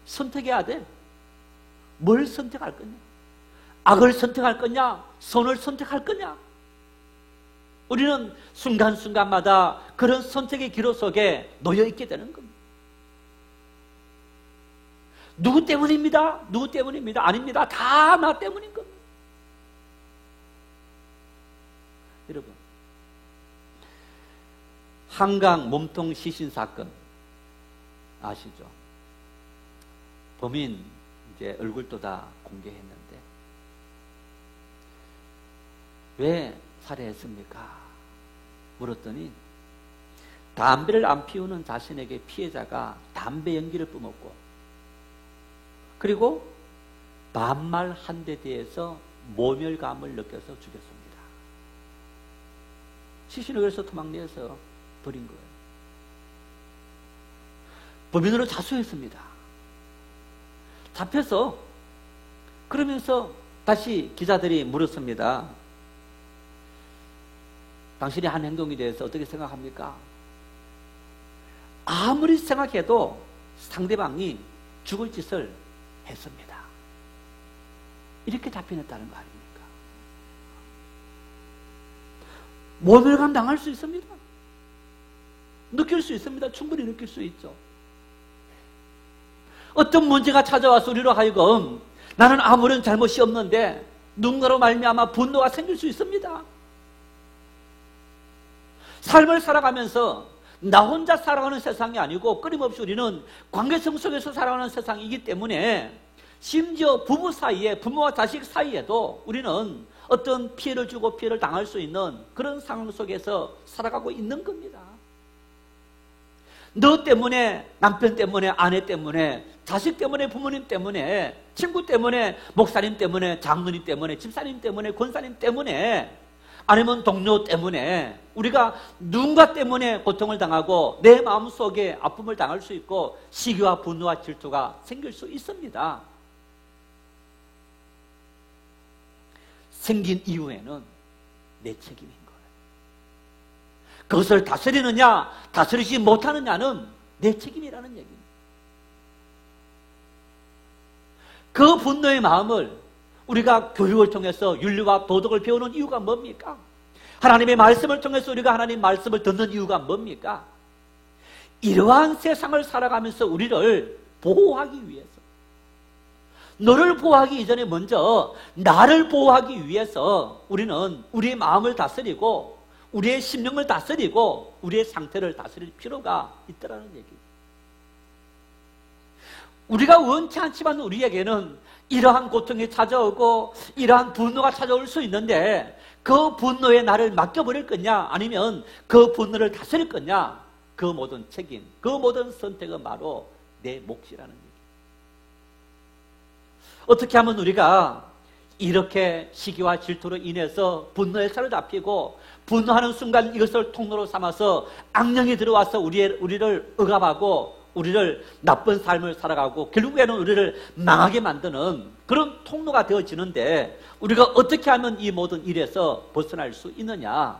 선택해야 돼. 뭘 선택할 거냐? 악을 선택할 거냐? 선을 선택할 거냐? 우리는 순간순간마다 그런 선택의 기로 속에 놓여있게 되는 겁니다. 누구 때문입니다? 누구 때문입니다? 아닙니다. 다 나 때문인 겁니다. 여러분, 한강 몸통 시신 사건 아시죠? 범인 이제 얼굴도 다 공개했는데 왜 살해했습니까? 물었더니 담배를 안 피우는 자신에게 피해자가 담배 연기를 뿜었고, 그리고 반말 한 데 대해서 모멸감을 느껴서 죽였습니다. 시신을 그래서 토막내서 버린 거예요. 범인으로 자수했습니다. 잡혀서 그러면서 다시 기자들이 물었습니다. 당신이 한 행동에 대해서 어떻게 생각합니까? 아무리 생각해도 상대방이 죽을 짓을 했습니다. 이렇게 답변했다는 거 아닙니까? 모멸감 당할 수 있습니다. 느낄 수 있습니다. 충분히 느낄 수 있죠. 어떤 문제가 찾아와서 우리로 하여금 나는 아무런 잘못이 없는데 누군가로 말미암아 분노가 생길 수 있습니다. 삶을 살아가면서 나 혼자 살아가는 세상이 아니고 끊임없이 우리는 관계성 속에서 살아가는 세상이기 때문에 심지어 부부 사이에, 부모와 자식 사이에도 우리는 어떤 피해를 주고 피해를 당할 수 있는 그런 상황 속에서 살아가고 있는 겁니다. 너 때문에, 남편 때문에, 아내 때문에, 자식 때문에, 부모님 때문에, 친구 때문에, 목사님 때문에, 장로님 때문에, 집사님 때문에, 권사님 때문에, 아니면 동료 때문에 우리가 누군가 때문에 고통을 당하고 내 마음속에 아픔을 당할 수 있고 시기와 분노와 질투가 생길 수 있습니다. 생긴 이후에는 내 책임인 거예요. 그것을 다스리느냐 다스리지 못하느냐는 내 책임이라는 얘기입니다. 그 분노의 마음을 우리가 교육을 통해서 윤리와 도덕을 배우는 이유가 뭡니까? 하나님의 말씀을 통해서 우리가 하나님 말씀을 듣는 이유가 뭡니까? 이러한 세상을 살아가면서 우리를 보호하기 위해서, 너를 보호하기 이전에 먼저 나를 보호하기 위해서 우리는 우리의 마음을 다스리고 우리의 심령을 다스리고 우리의 상태를 다스릴 필요가 있다는 얘기입니다. 우리가 원치 않지만 우리에게는 이러한 고통이 찾아오고 이러한 분노가 찾아올 수 있는데 그 분노에 나를 맡겨버릴 거냐 아니면 그 분노를 다스릴 거냐, 그 모든 책임, 그 모든 선택은 바로 내 몫이라는 얘기. 어떻게 하면 우리가 이렇게 시기와 질투로 인해서 분노에 사로잡히고 분노하는 순간 이것을 통로로 삼아서 악령이 들어와서 우리를 억압하고 우리를 나쁜 삶을 살아가고 결국에는 우리를 망하게 만드는 그런 통로가 되어지는데 우리가 어떻게 하면 이 모든 일에서 벗어날 수 있느냐?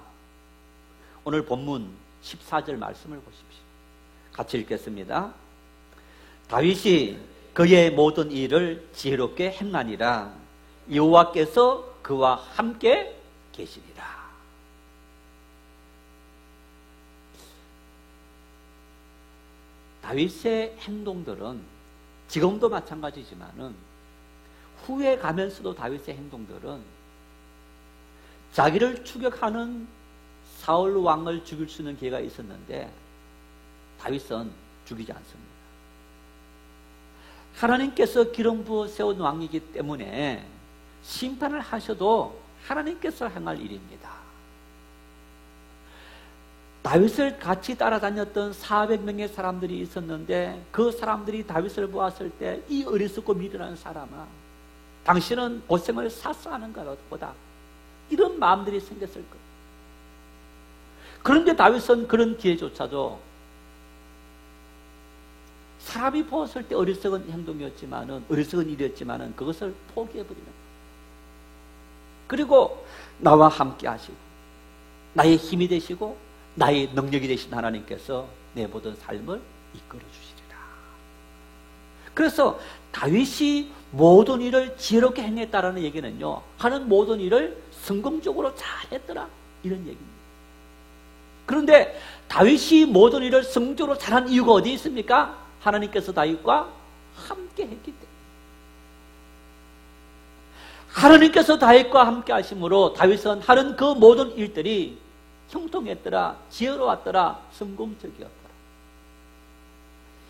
오늘 본문 14절 말씀을 보십시오. 같이 읽겠습니다. 다윗이 그의 모든 일을 지혜롭게 행하니라. 여호와께서 그와 함께 계시니라. 다윗의 행동들은 지금도 마찬가지지만은 후에 가면서도 다윗의 행동들은 자기를 추격하는 사울 왕을 죽일 수 있는 기회가 있었는데 다윗은 죽이지 않습니다. 하나님께서 기름 부어 세운 왕이기 때문에 심판을 하셔도 하나님께서 행할 일입니다. 다윗을 같이 따라다녔던 400명의 사람들이 있었는데 그 사람들이 다윗을 보았을 때 이 어리석고 미련한 사람아, 당신은 고생을 사서 하는 것보다 이런 마음들이 생겼을 거예요. 그런데 다윗은 그런 기회조차도 사람이 보았을 때 어리석은 행동이었지만은, 어리석은 일이었지만은 그것을 포기해버리는 거예요. 그리고 나와 함께 하시고 나의 힘이 되시고 나의 능력이 되신 하나님께서 내 모든 삶을 이끌어 주시리라. 그래서 다윗이 모든 일을 지혜롭게 행했다라는 얘기는요, 하는 모든 일을 성공적으로 잘했더라 이런 얘기입니다. 그런데 다윗이 모든 일을 성공적으로 잘한 이유가 어디 있습니까? 하나님께서 다윗과 함께 했기 때문에. 하나님께서 다윗과 함께 하심으로 다윗은 하는 그 모든 일들이 형통했더라, 지혜로웠더라, 성공적이었더라.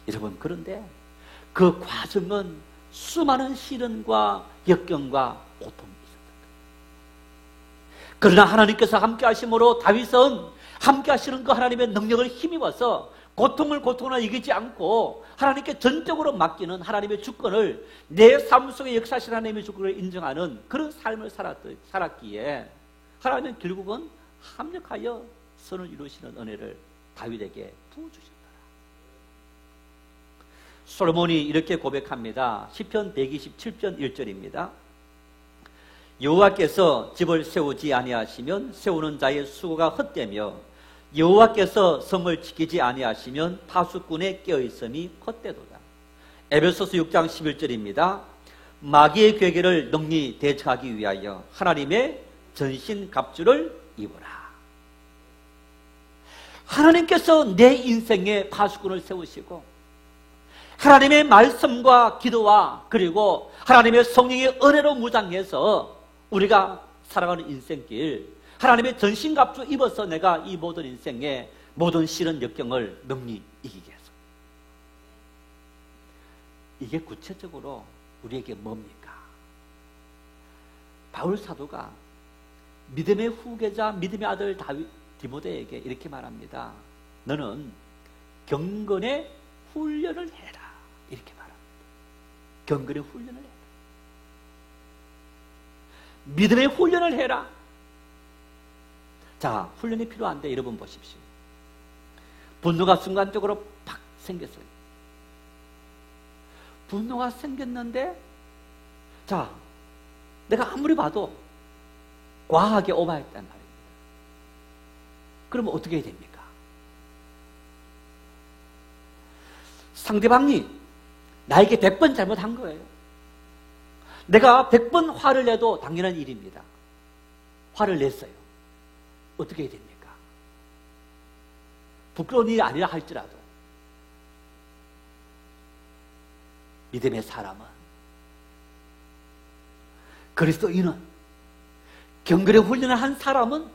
여러분, 그런데 그 과정은 수많은 시련과 역경과 고통이 있었다. 그러나 하나님께서 함께 하심으로 다윗은 함께 하시는 그 하나님의 능력을 힘입어서 고통을 이기지 않고 하나님께 전적으로 맡기는 하나님의 주권을, 내 삶 속에 역사하신 하나님의 주권을 인정하는 그런 삶을 살았기에 하나님은 결국은 합력하여 선을 이루시는 은혜를 다윗에게 부어주셨더라. 솔로몬이 이렇게 고백합니다. 시편 127편 1절입니다. 여호와께서 집을 세우지 아니하시면 세우는 자의 수고가 헛되며 여호와께서 성을 지키지 아니하시면 파수꾼의 깨어있음이 헛되도다. 에베소서 6장 11절입니다. 마귀의 괴계를 능히 대처하기 위하여 하나님의 전신갑주를 입어라. 하나님께서 내 인생에 파수꾼을 세우시고 하나님의 말씀과 기도와 그리고 하나님의 성령의 은혜로 무장해서 우리가 살아가는 인생길, 하나님의 전신갑주 입어서 내가 이 모든 인생의 모든 싫은 역경을 능히 이기게 해서. 이게 구체적으로 우리에게 뭡니까? 바울 사도가 믿음의 후계자, 믿음의 아들 디모데에게 이렇게 말합니다. 너는 경건의 훈련을 해라. 이렇게 말합니다. 경건의 훈련을 해라. 믿음의 훈련을 해라. 자, 훈련이 필요한데 여러분 보십시오. 분노가 순간적으로 팍 생겼어요. 분노가 생겼는데, 자, 내가 아무리 봐도 과하게 오버했단 말입니다. 그러면 어떻게 해야 됩니까? 상대방이 나에게 100번 잘못한 거예요. 내가 100번 화를 내도 당연한 일입니다. 화를 냈어요. 어떻게 해야 됩니까? 부끄러운 일이 아니라 할지라도 믿음의 사람은, 그리스도인은, 경건의 훈련을 한 사람은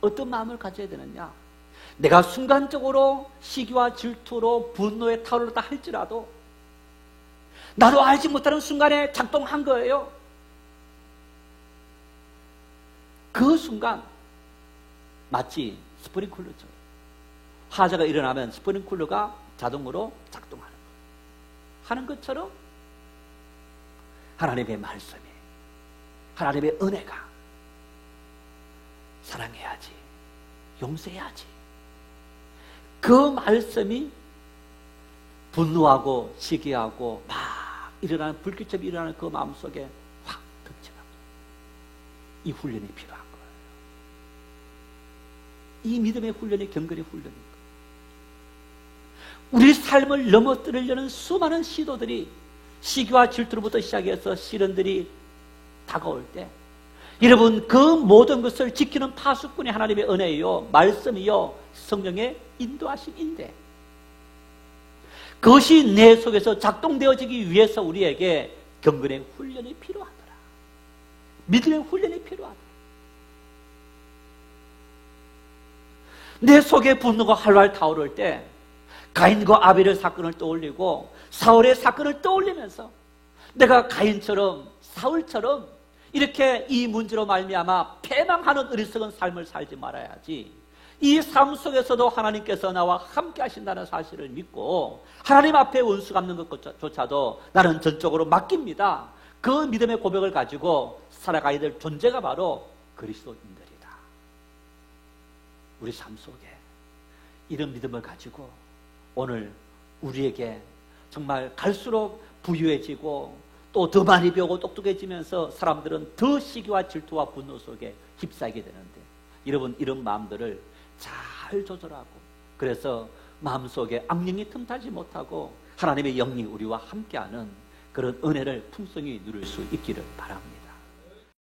어떤 마음을 가져야 되느냐? 내가 순간적으로 시기와 질투로 분노에 타오르다 할지라도 나도 알지 못하는 순간에 작동한 거예요. 그 순간 마치 스프링클러처럼 화재가 일어나면 스프링클러가 자동으로 작동하는 거예요. 하는 것처럼 하나님의 말씀이, 하나님의 은혜가 사랑해야지, 용서해야지, 그 말씀이 분노하고 시기하고 막 일어나는, 불길처럼 일어나는 그 마음속에 확 덮쳐가고, 이 훈련이 필요한 거예요. 이 믿음의 훈련이 경건의 훈련인 거예요. 우리 삶을 넘어뜨리려는 수많은 시도들이, 시기와 질투로부터 시작해서 시련들이 다가올 때, 여러분, 그 모든 것을 지키는 파수꾼이 하나님의 은혜요, 말씀이요, 성령의 인도하심인데, 그것이 내 속에서 작동되어지기 위해서 우리에게 경건의 훈련이 필요하더라. 믿음의 훈련이 필요하더라. 내 속에 분노가 활활 타오를 때 가인과 아벨의 사건을 떠올리고 사울의 사건을 떠올리면서 내가 가인처럼, 사울처럼 이렇게 이 문제로 말미암아 패망하는 어리석은 삶을 살지 말아야지, 이 삶 속에서도 하나님께서 나와 함께 하신다는 사실을 믿고 하나님 앞에 원수 갚는 것조차도 나는 전적으로 맡깁니다. 그 믿음의 고백을 가지고 살아가야 될 존재가 바로 그리스도인들이다. 우리 삶 속에 이런 믿음을 가지고 오늘 우리에게 정말 갈수록 부유해지고 또 더 많이 배우고 똑똑해지면서 사람들은 더 시기와 질투와 분노 속에 휩싸이게 되는데, 여러분, 이런 마음들을 잘 조절하고, 그래서 마음속에 악령이 틈타지 못하고 하나님의 영이 우리와 함께하는 그런 은혜를 풍성히 누릴 수 있기를 바랍니다.